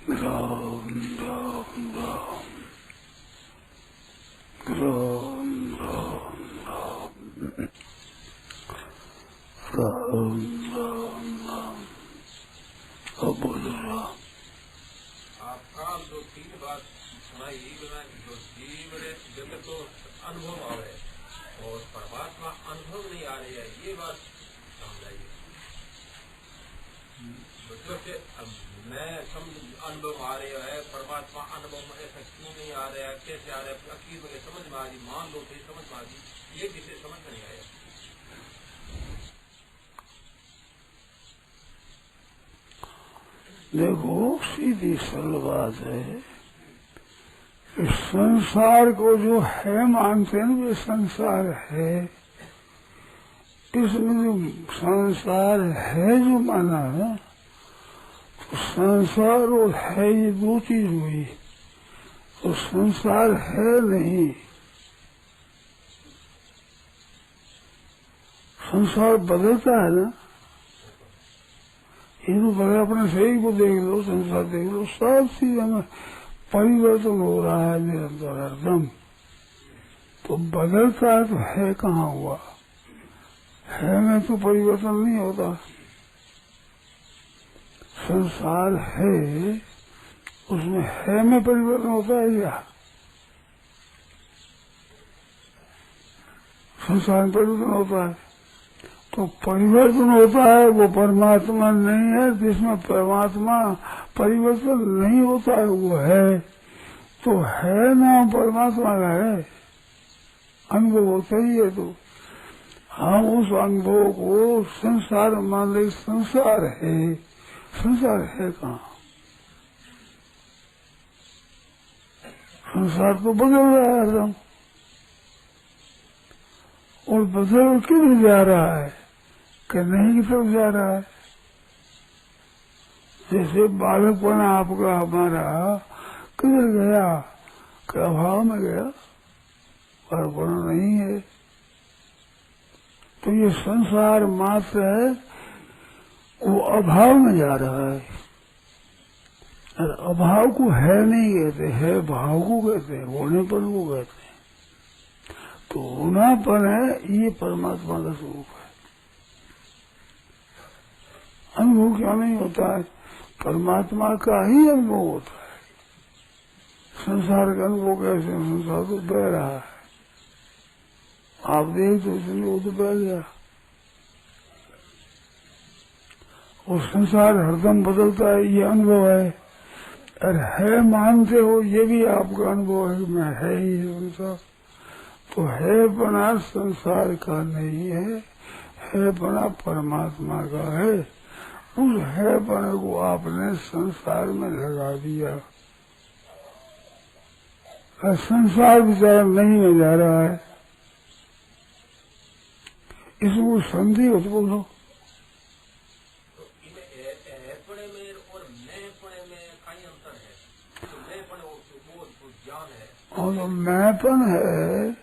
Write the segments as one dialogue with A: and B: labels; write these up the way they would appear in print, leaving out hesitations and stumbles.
A: राम राम राम राम राम राम राम राम। अब बोलो राम।
B: आपका जो तीन बात सुनाई जो जीव जगत तो अनुभव आ रहे और परमात्मा अनुभव नहीं आ रही है, ये बात समझाइए। मतलब कि मैं अनुभव आ रहा है, परमात्मा अनुभव में ऐसा क्यों नहीं आ रहा है, कैसे आ रहा है, अकीर में समझ में आ रही, मान लो थे समझ में आ रही, ये किसे समझ में नहीं आया।
A: देखो सीधी सरल बात है कि संसार को जो है मानते हैं वे संसार है। इसमें जो संसार है जो माना है, तो संसार और है ये दो चीज हुई। तो संसार है नहीं, संसार बदलता है ना। ये तो बड़े अपने शरीर को देख लो, संसार देख लो, सब चीज में परिवर्तन हो रहा है निरंतर हरदम। तो बदलता है तो है कहाँ हुआ? है में तो परिवर्तन नहीं होता। संसार है, उसमें है में परिवर्तन होता है क्या? संसार में परिवर्तन होता है तो परिवर्तन होता है, वो परमात्मा नहीं है। जिसमें परमात्मा परिवर्तन नहीं होता है वो है। तो है नाम परमात्मा का है, अनुभव होता ही है। तो हम उस अनुभव को संसार मान ले, संसार है। संसार है कहाँ? संसार तो बदल रहा है हरदम, और बदल किधर जा रहा है कि नहीं की तरफ जा रहा है। जैसे बालकपन आपका हमारा किधर गया कि अभाव में गया, बालकपन नहीं है। तो ये संसार मात्र है, वो अभाव में जा रहा है। और अभाव को है नहीं कहते, है भाव को कहते हैं, होनेपन को कहते हैं। तो होनापन है, ये परमात्मा का स्वरूप है। अनुभव क्या नहीं होता है? परमात्मा का ही अनुभव होता है। संसार का अनुभव कैसे? संसार तो बह रहा है, आप देख तो इसलिए वो तो बह गया। और संसार हरदम बदलता है, ये अनुभव है। और है मानते हो, ये भी आपका अनुभव है कि मैं है ही संसार। तो है बना संसार का नहीं है बना परमात्मा का है। उस है बने को आपने संसार में लगा दिया। और संसार बेचारा नहीं में जा रहा है, इसको संधि हो तो बोलो। और तो मैंपन है,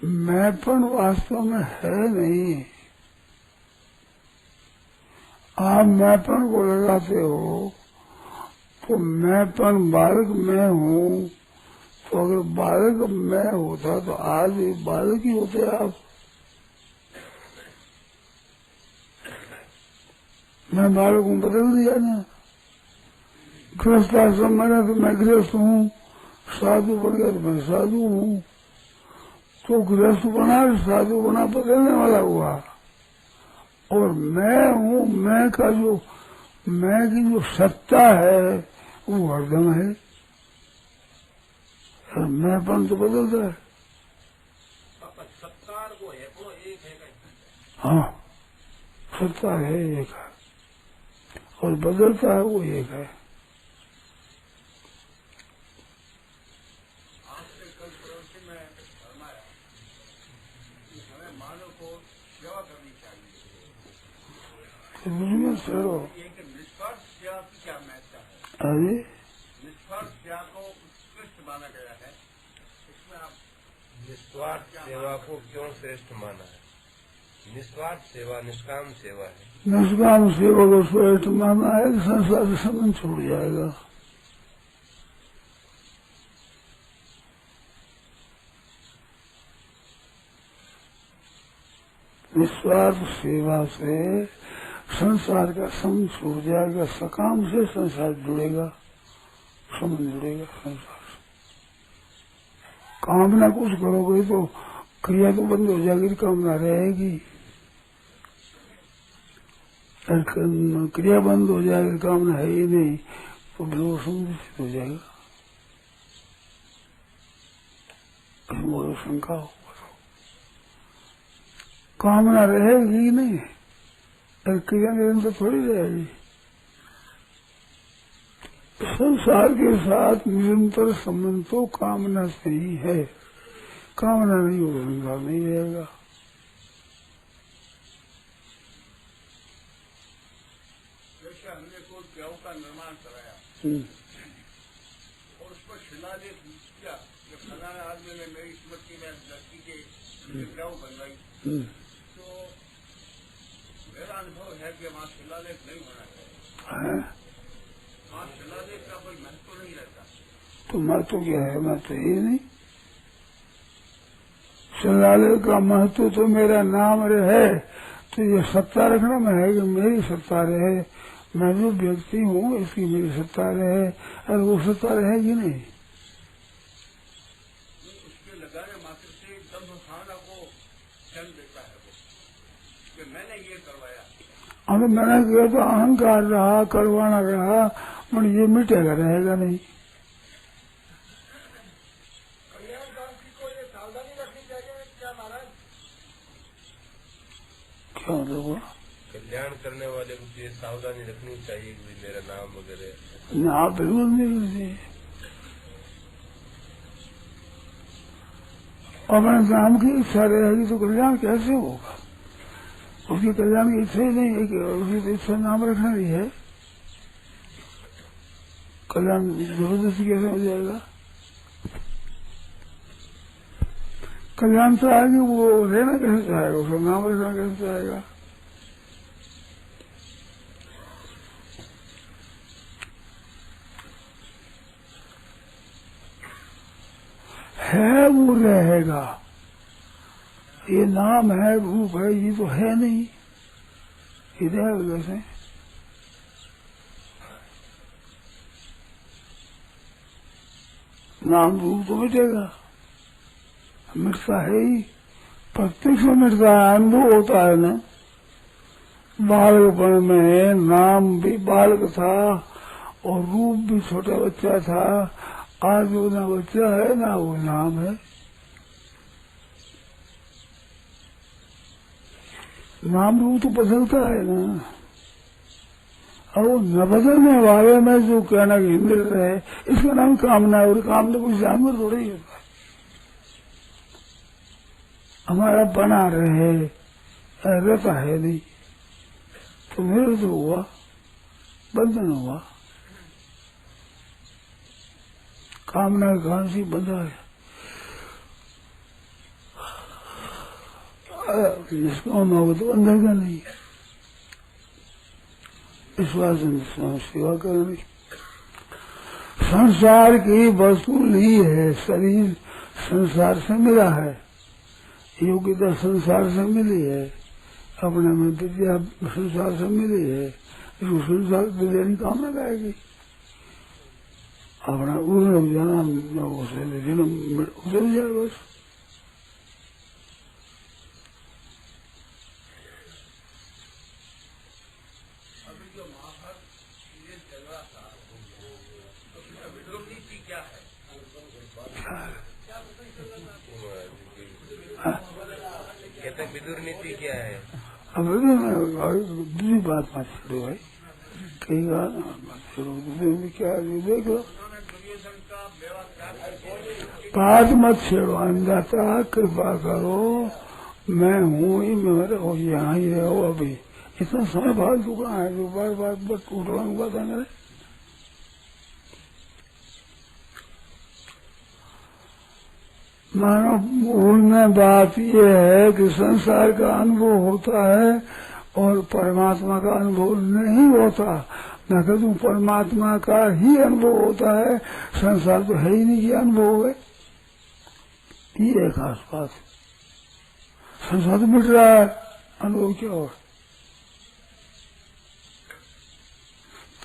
A: मैंपन वास्तव में है नहीं। आप मैंपन को लगाते हो तो मैंपन बालक मैं हूँ। तो अगर बालक मैं होता तो आज भी बालक ही होते आप। मैं बालक हूँ, बदल दिया ना। गृहस्थ आश्रम बना तो मैं गृहस्थ हूँ, साधु बन गया तो मैं साधु हूँ। तो गृहस्थ बना साधु बना, बदलने वाला हुआ। और मैं हूँ, मैं का जो मैं की जो सत्ता है वो हरदम है। और मैंपन तो बदलता है। हाँ, सत्ता है एक है, और बदलता है वो एक है।
B: निस्वार्थ सेवा की क्या महत्ता है?
A: अरे
B: निस्वार्थ सेवा को उत्कृष्ट माना गया है, इसमें आप निस्वार्थ सेवा को क्यों श्रेष्ठ माना है? निस्वार्थ सेवा निष्काम सेवा है।
A: निष्काम सेवा को श्रेष्ठ माना है, संसार से संबंध छूट जाएगा। निस्वार्थ सेवा से संसार का संग छूट जाएगा, सकाम से संसार जुड़ेगा, संबंध जुड़ेगा संसार से। कामना कुछ करोगे तो क्रिया तो बंद हो जाएगी, कामना रहेगी। क्रिया बंद हो जाएगी, कामना है ही नहीं, तो बिल्कुल संतुष्ट हो जाएगा। वो शंका हो, कामना रहेगी ही नहीं, क्रिया निरंतर थोड़ी रहेगी। संसार के साथ निरंतर संबंध तो कामना से ही है, कामना नहीं होगा संसार नहीं रहेगा।
B: जैसे हमने कोई ग्रह का निर्माण कराया और उस पर शिलालेख किया कि फलाना आदमी ने मेरी स्मृति में लड़की के ग्रह बनवाई, तो मेरा अनुभव है कि वहाँ शिलालेख नहीं होना चाहिए। वहाँ शिलालेख का कोई महत्व नहीं रहता।
A: तो महत्व क्या है? महत्व ही नहीं। शिलालेख का महत्व तो मेरा नाम रहे, तो ये सत्ता रखना में है कि मेरी सत्ता रहे, मैं जो व्यक्ति हूँ इसकी मेरी सत्ता रहे, और वो सत्ता रहेगी नहीं।
B: उसके लगाने मात्र से दम्भ भावना को जन्म देता है वो, कि मैंने ये करवाया।
A: अगर मैंने किया तो अहंकार रहा, करवाना रहा, पर ये मिटेगा, रहेगा नहीं। क्या मतलब?
B: कल्याण करने वाले को ये सावधानी रखनी चाहिए कि मेरा नाम वगैरह
A: ना, बिल्कुल नहीं होती। अपने नाम की इच्छा रहेगी तो कल्याण कैसे होगा? उसकी कल्याण की इच्छा ही नहीं है, कि उसकी तो इच्छा नाम रखना ही है। कल्याण जबरदस्ती कैसे हो जाएगा? कल्याण चाहेगी वो रहना कैसे चाहेगा, उसका नाम रखना कैसे चाहेगा? है वो रहेगा, ये नाम है, रूप है, ये तो है नहीं, ये रहेगा कैसे? नाम रूप तो मिटेगा, मिटता है ही, प्रत्यक्ष में मिटता है, अनुभव होता है ना। बालकपन में नाम भी बालक था और रूप भी छोटा बच्चा था, आज वो ना बच्चा है ना वो नाम है। नाम रूप तो बदलता है ना, और वो न बदलने वाले में जो कहना कि इंद्र रहे, इसका नाम कामना है, और कामना कुछ जानवर थोड़ा ही होता है। हमारा बना रहे, रहता है नहीं, तो मेरे तो हुआ, बंधन हुआ, कामना कहां से बंधा है? जिसको होगा तो बंधेगा नहीं। विश्वास सेवा करनी, संसार की वस्तु ली है, शरीर संसार से मिला है, योग्यता संसार से मिली है, अपने में विद्या संसार से मिली है, इसको संसार विद्या नहीं कामना लाएगी। अपना उड़ जाना उसे उतर जाए बस।
B: अभी जो महाभारत ये चल रहा था, तो उसका विद्रोह नीति क्या है? कहते हैं विदुर नीति क्या है?
A: अब दूसरी बात मत छोड़ो भाई, कई बात मत छोड़ो, दूसरी क्या है देख लो, बात मत छेड़ो। अन्नदाता कृपा करो, मैं हूँ ही, मेरे हो, यहाँ ही रहो। अभी इतना समय भाग चुका है, जो बार बार बस टूट रहा हुआ था मेरे। मानो मूल में बात यह है कि संसार का अनुभव होता है और परमात्मा का अनुभव नहीं होता। मैं कहता हूँ परमात्मा का ही अनुभव होता है, संसार तो है ही नहीं कि अनुभव है। ये एक खास बात, संसार तो मिट रहा है, अनुभव क्या हो?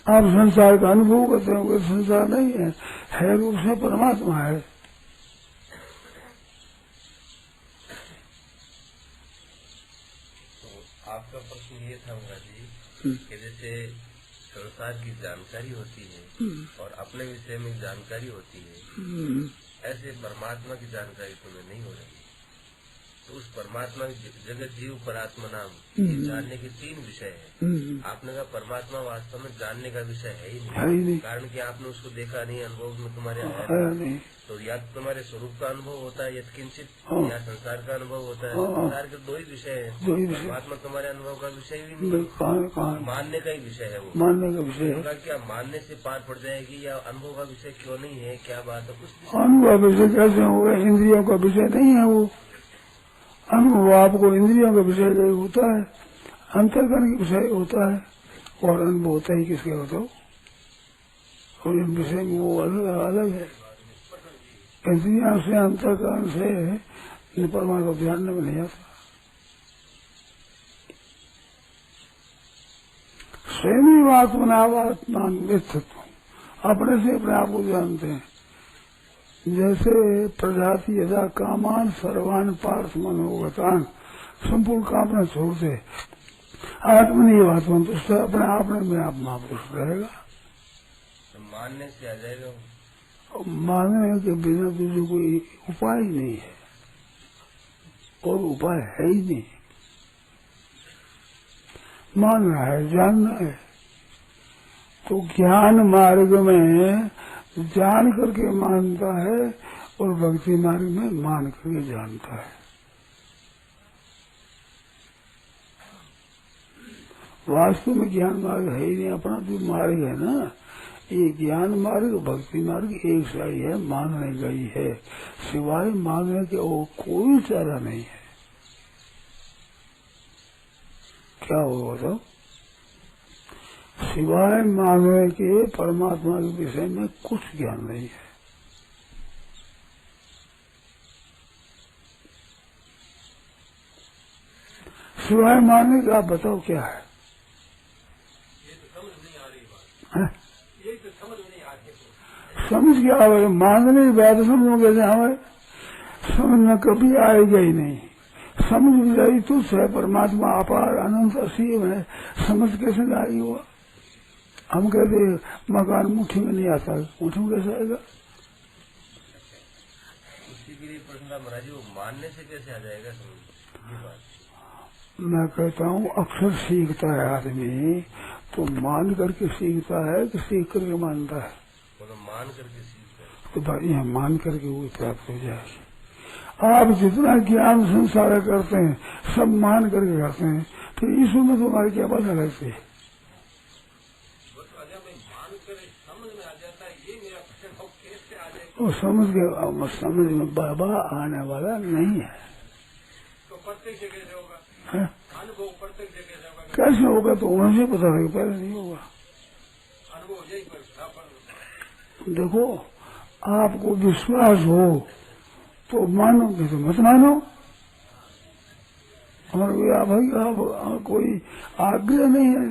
A: आप संसार का अनुभव करते हो, कोई संसार नहीं है रूप से परमात्मा है।
B: तो आपका प्रश्न ये था मुन्ना जी कि जैसे संसार की जानकारी होती है और अपने विषय में जानकारी होती है, ऐसे परमात्मा की जानकारी तुम्हें नहीं हो रही। तो उस परमात्मा जगत जीव परात्मा नाम जानने के 3 विषय है। आपने कहा परमात्मा वास्तव में जानने का विषय है ही नहीं, कारण कि आपने उसको देखा नहीं, अनुभव में तुम्हारे आया नहीं। तो या तो तुम्हारे स्वरूप का अनुभव होता है यत्किंचित, या संसार का अनुभव होता है। संसार के 2 ही विषय है, परमात्मा तुम्हारे अनुभव का विषय ही नहीं, मानने का ही विषय है। वो मानने का विषय है। क्या मानने से पार पड़ जाएगी या अनुभव का विषय क्यों नहीं है? क्या बात है? कुछ
A: अनुभव विषय कैसे होगा? इंद्रियों का विषय नहीं है वो। अनुभव आपको इंद्रियों का विषय नहीं होता है, अंतर्करण का विषय होता है। और अनुभव होता ही किसके होता हो? और इन विषय में वो अलग है। इंद्रियों से अंतर्करण से परमात्मा को ध्यान में नहीं आता। स्वयं आत्मनात्मान व्यक्तित्व, अपने से अपने आप को जानते हैं। जैसे प्रजाति यदा कामान सर्वान पार्थ मनोगतान, संपूर्ण कामना छोड़ते आत्मनिवात्मन, तो उससे अपने आप में आप महापुरुष रहेगा।
B: तो मानने से आ जाएगा।
A: मानने के बिना दूसरे कोई उपाय नहीं है, और उपाय है ही नहीं। मानना है, जानना है। तो ज्ञान मार्ग में जान करके मानता है और भक्ति मार्ग में मान करके जानता है। वास्तव में ज्ञान मार्ग है ही नहीं, अपना जो मार्ग है ना, ये ज्ञान मार्ग भक्ति मार्ग एक सा ही है, मानने का ही है। सिवाय मानने के और कोई चारा नहीं है। क्या होगा तो? सिवाय मानने के परमात्मा के विषय में कुछ ज्ञान नहीं है। सिवाय मानने का आप बताओ क्या है?
B: ये तो समझ नहीं आ रही बात। ये तो समझ नहीं आ रही।
A: समझ क्या आवे? मानने की बात समझो कैसे हमें? समझना कभी आएगा ही नहीं। समझ जाई तो है परमात्मा अपार अनंत असीम है, समझ कैसे आई हुआ? हम कहते मकान मुट्ठी में नहीं आता, मुट्ठी में कैसे आएगा?
B: उसी के लिए प्रश्न था महाराज जी, वो मानने से कैसे आ जाएगा समझ? ये बात
A: मैं कहता हूँ अक्सर सीखता है आदमी, तो मान करके सीखता है कि सीख करके मानता है?
B: तो मान करके सीखता है।
A: तो भाई यह मान करके वो प्राप्त हो जाएगी। आप जितना ज्ञान संसार करते हैं सब मान करके करते हैं, फिर ईश्वर में तुम्हारी क्या बाधा लगती है? वो समझ के समझ में बाबा आने वाला नहीं है।
B: तो प्रत्यक्ष कैसे होगा? अनुभव प्रत्यक्ष कैसे होगा?
A: कैसे होगा? तो उनसे पता है, पहले नहीं होगा।
B: अनुभव यही पर
A: देखो, आपको विश्वास हो तो मानो, तो मत मानो। और भाई आप कोई आग्रह नहीं है,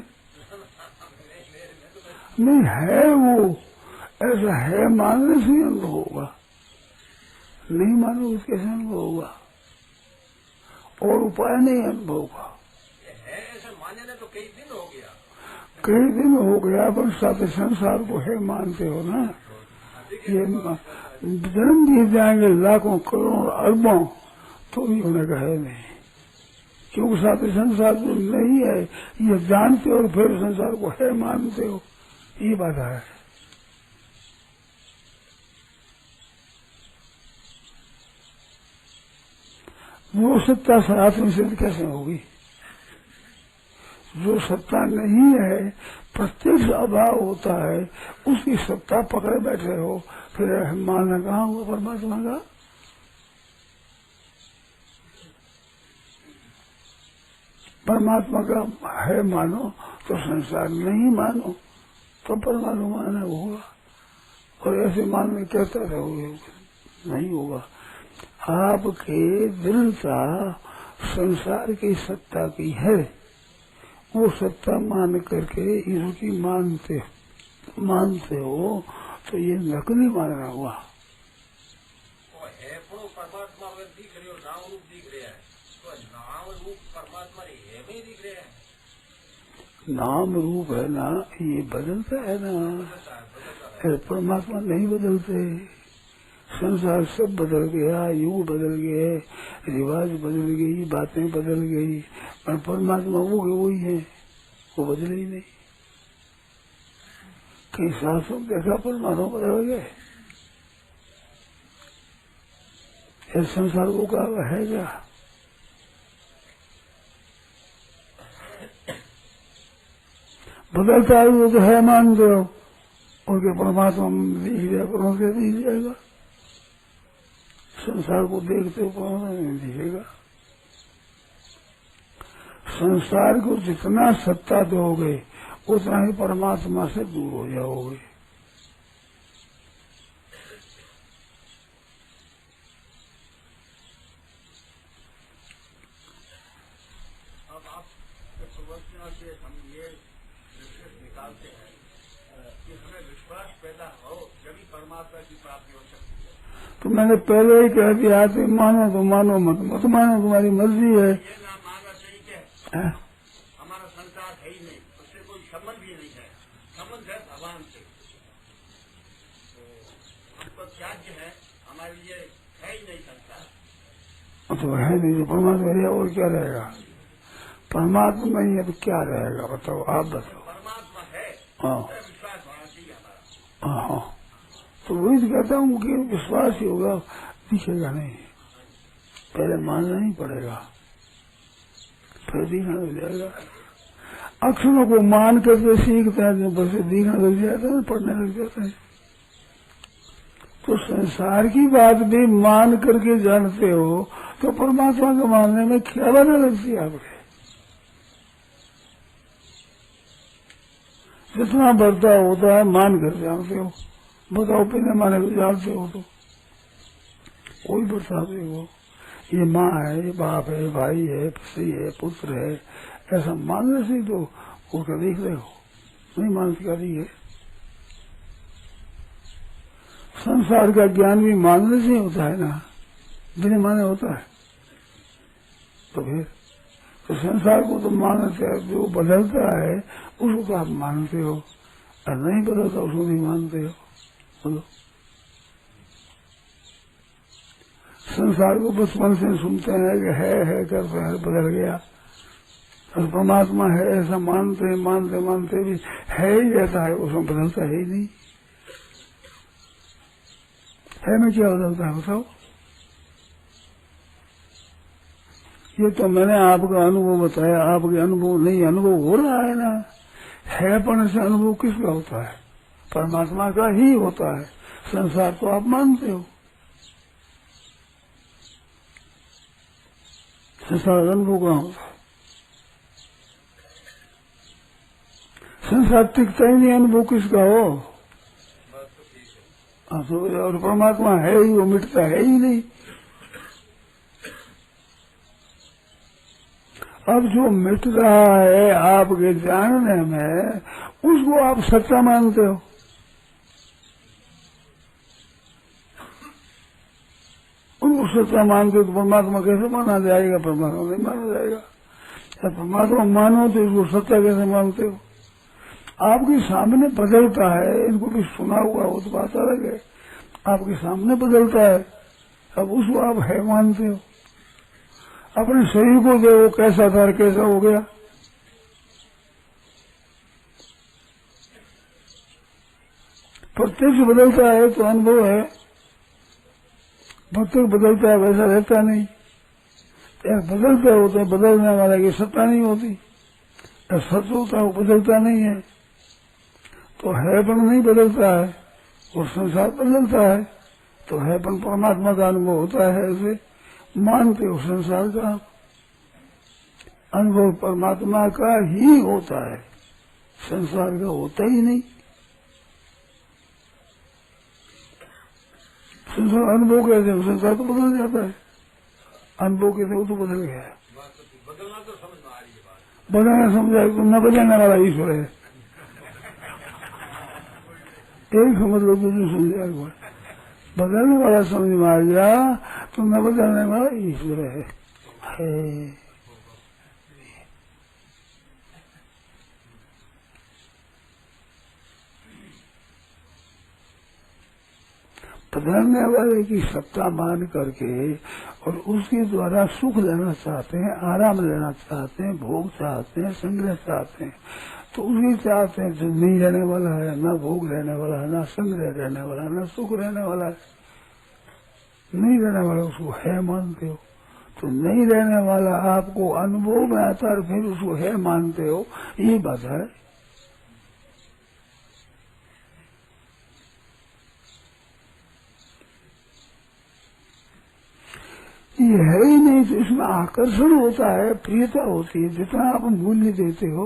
A: नहीं है वो ऐसा है, मानने से अनुभव होगा। नहीं मानो उसके कैसे अनुभव होगा? और उपाय नहीं अनुभव का।
B: ऐसा मानने तो कई दिन हो गया,
A: कई दिन हो गया, पर साथ संसार को है मानते हो ना। ये जन्म दिए जाएंगे लाखों करोड़ों अरबों, तो भी होने का है नहीं, क्योंकि साथ संसार जो नहीं है ये जानते हो और फिर संसार को है मानते हो, ये बात है। वो सत्ता सनातन सिद्ध कैसे होगी? जो सत्ता नहीं है, प्रत्यक्ष अभाव होता है, उसकी सत्ता पकड़े बैठे हो, फिर मानना कहाँ हुआ परमात्मा का? परमात्मा का है मानो तो संसार नहीं मानो तो परमात्मा माना होगा। और ऐसे मानने कहता रहोगे नहीं होगा। आपके दृढ़ता संसार की सत्ता की है, वो सत्ता मान करके ईश्वर की मानते हो तो ये नकली मानना हुआ।
B: वो है पण परमात्मा में दिख रहे हो, नाम रूप दिख रहा है, तो नाम रूप परमात्मा है में दिख रहा है।
A: नाम रूप है ना, ये बदलता है ना, परमात्मा नहीं बदलते। संसार सब बदल गया, युग बदल गए, रिवाज बदल गई, बातें बदल गई, पर परमात्मा वो वही है, वो बदले ही नहीं। कई शास्त्रों देखा परमात्मा बदल गए, इस संसार को कहा है क्या? बदलता है वो तो है, मान दो, उनके परमात्मा दिख जाएगा, संसार को देखते हो परमात्मा नहीं दिखेगा। संसार को जितना सत्ता दोगे उतना ही परमात्मा से दूर हो जाओगे।
B: अब आप प्रवचनों से हम ये निष्कर्ष निकालते हैं कि हमें विश्वास पैदा हो जब परमात्मा की प्राप्ति हो सकती है।
A: तो मैंने पहले ही कह दिया कि मानो तो मानो, मत मानो, तुम्हारी मर्जी है।
B: ये ना मानना चाहिए, हमारा संसार है ही नहीं, उससे कोई संबंध भी नहीं है, संबंध है भगवान से, तो हमको त्याज्य है, हमारे लिए है ही नहीं संसार।
A: तो है नहीं, जो परमात्मा रहेगा और क्या रहेगा? परमात्मा नहीं है तो क्या रहेगा? बताओ, आप बताओ।
B: परमात्मा है,
A: हाँ
B: विश्वास होना चाहिए हमारा।
A: हाँ, तो वही तो कहता हूँ कि विश्वास ही होगा, दिखेगा नहीं, पहले मानना ही पड़ेगा, फिर दिखना लग जाएगा। अक्षरों को मान करके सीखते हैं, बस दिखना लग जाता है, पढ़ने लग जाता है। तो संसार की बात भी मान करके जानते हो तो परमात्मा को मानने में क्या बना लगती है आपके? जितना बर्ताव होता है मान कर जानते हो, बताओ बिना माने को जानते हो तो कोई बरसाते हो, ये माँ है, ये बाप है, भाई है, पति है, पुत्र है, ऐसा मानने से तो उसका देख रहे हो, नहीं मानने का नहीं है। संसार का ज्ञान भी मानने से होता है ना, बिना माने होता है। तो फिर तो संसार को तो मानते हैं, जो बदलता है उसको तो आप मानते हो, और नहीं बदलता उसको नहीं मानते हो। बोलो, संसार को बचपन से सुनते हैं कि है करते हैं, बदल गया, और परमात्मा है ऐसा मानते मानते मानते भी है ही रहता है, उसमें बदलता है ही नहीं। है में क्या बदलता है बताओ? ये तो मैंने आपका अनुभव बताया, आपके अनुभव नहीं, अनुभव हो रहा है ना। हैपन से अनुभव किसका होता है? परमात्मा का ही होता है। संसार तो आप मानते हो, संसार अनुभव कहाँ होता है? संसार टिकता ही नहीं, अनुभव किसका हो? और परमात्मा है ही, वो मिटता है ही नहीं। अब जो मिट रहा है आपके जानने में, उसको आप सच्चा मानते हो। उनको सच्चा मानते हो तो परमात्मा कैसे माना जाएगा? परमात्मा नहीं माना जाएगा। जब परमात्मा मानो तो इसको सच्चा कैसे मानते हो? आपके सामने बदलता है, इनको भी सुना हुआ हो तो बात अलग है, आपके सामने बदलता है, अब उसको आप है मानते हो। अपने शरीर को देखो कैसा था, कैसा हो गया। प्रत्यक्ष बदलता है तो अनुभव है, प्रत्यक्ष बदलता है वैसा रहता नहीं। बदलता होता है, बदलने वाला की सत्ता नहीं होती, सच होता है वो बदलता नहीं है। तो हैपन नहीं बदलता है और संसार बदलता है, तो हैपन परमात्मा का अनुभव होता है, ऐसे मानते हो संसार का अनुभव परमात्मा का ही होता है, संसार का होता ही नहीं। संसार अनुभव कैसे? संसार तो बदल जाता है, अनुभव कैसे? वो तो बदल गया है। बदलने समझा तो न बदलने वाला ईश्वर है, एक समझ लो दूसरी समझा को बदलने वाला समझ में आ गया तो न बदलने वाला ईश्वर है। बदलने वाले की सत्ता मान करके और उसके द्वारा सुख लेना चाहते हैं, आराम लेना चाहते हैं, भोग चाहते हैं, संग्रह चाहते हैं, तो उसी चाहते हैं जो नहीं रहने वाला है, ना भोग रहने वाला है, ना संग्रह रहने वाला है, ना सुख रहने वाला है, नहीं रहने वाला उसको है मानते हो। तो नहीं रहने वाला आपको अनुभव में आता है, फिर उसको है मानते हो, ये बात है। ये है ही नहीं तो इसमें आकर्षण होता है, प्रियता होती है। जितना आप मूल्य देते हो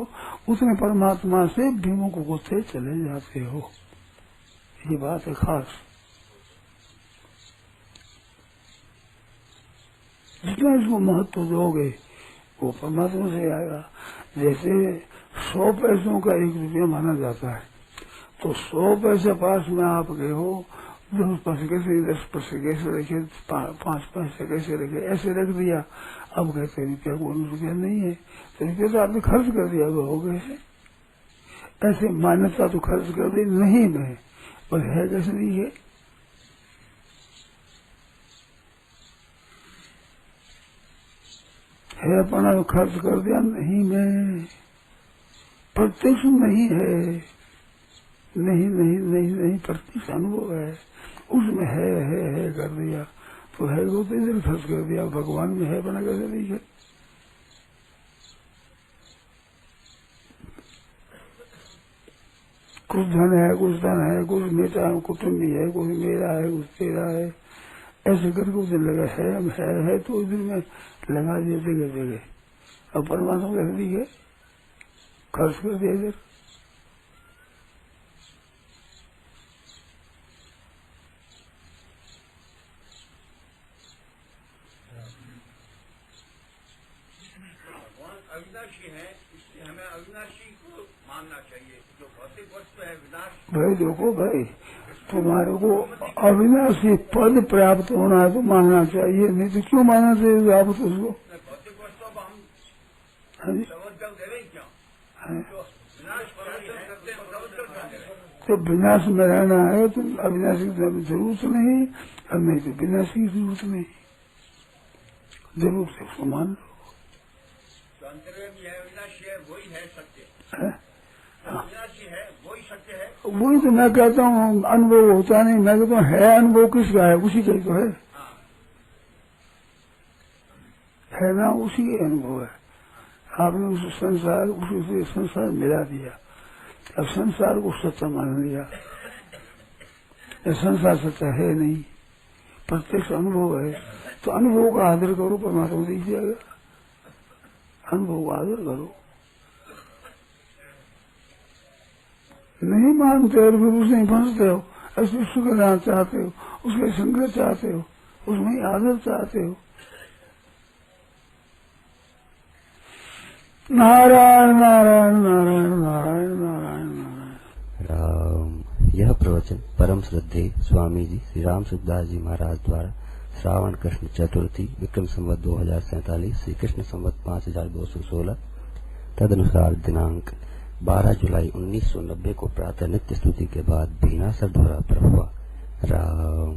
A: उतने परमात्मा से विमुख होते चले जाते हो, ये बात है खास। जितना इसको महत्व दोगे वो परमात्मा से आएगा। जैसे 100 पैसों का 1 रुपया माना जाता है, तो 100 पैसे पास में आप गए हो, 10 पैसे कैसे, 10 पैसे कैसे रखे, 5 पैसे कैसे रखे, ऐसे रख दिया। अब कहते रुपया कोई रुपया नहीं है, तो रुपया तो आपने खर्च कर दिया हो गए। ऐसे मान्यता तो खर्च कर दी नहीं में, पर है कैसे नहीं है। है अपना तो खर्च कर दिया नहीं में, प्रत्यक्ष नहीं है, नहीं नहीं नहीं नहीं प्रत्यक्ष अनुभव है, उसमें है कर दिया, तो है वो तो इधर खर्च कर दिया। भगवान में है बना कैसे नहीं है। कुछ धन है, कुछ धन है, कुछ मेरा कुटुम्बी है, कुछ मेरा है, कुछ तेरा है, ऐसे करके उधर लगा है तो उधर में लगा दिया जगह जगह। अब परमात्मा कैसे दी है, खर्च कर दिया इधर।
B: अविनाशी है, इसलिए हमें अविनाशी को मानना चाहिए। जो भौतिक वस्तु है विनाश।
A: भाई देखो भाई, तुम्हारे को अविनाशी पद प्राप्त होना है तो मानना चाहिए, नहीं तो क्यों मानना चाहिए आप उसको।
B: भौतिक वस्तु को हम तवज्जो देवे क्यों, तो विनाश
A: तो विनाश में रहना है तो अविनाशी की जरूरत नहीं, और नहीं तो विनाशी की जरूरत नहीं, जरूर से उसको मान लो।
B: वही है सत्य, अविनाशी है वही सत्य है।
A: वही तो मैं कहता हूँ, अनुभव होता नहीं। मैं कहता हूँ है अनुभव किसका है, उसी का ही तो है ना, उसी का अनुभव है। आपने उस संसार उसी से संसार मिला दिया, अब संसार को सत्य मान लिया। संसार सत्य है नहीं, प्रत्यक्ष अनुभव है, तो अनुभव का आदर करो, परमात्मा दिख जाएगा। अनुभव का आदर करो, नहीं मानते और फिर उसमें फंसते हो, ऐसे सुख लेना चाहते हो, उसके संग्रह चाहते हो, उसमें आदर चाहते हो। नारायण नारायण नारायण नारायण नारायण नारायण
C: राम। यह प्रवचन परम श्रद्धेय स्वामी जी श्री राम सुखदास जी महाराज द्वारा श्रावण कृष्ण चतुर्थी विक्रम संवत 2047 श्री कृष्ण संवत 5216 तदनुसार दिनांक 12 जुलाई 1990 को प्रातः नित्य स्तुति के बाद भीनासर द्वारा हुआ। राम।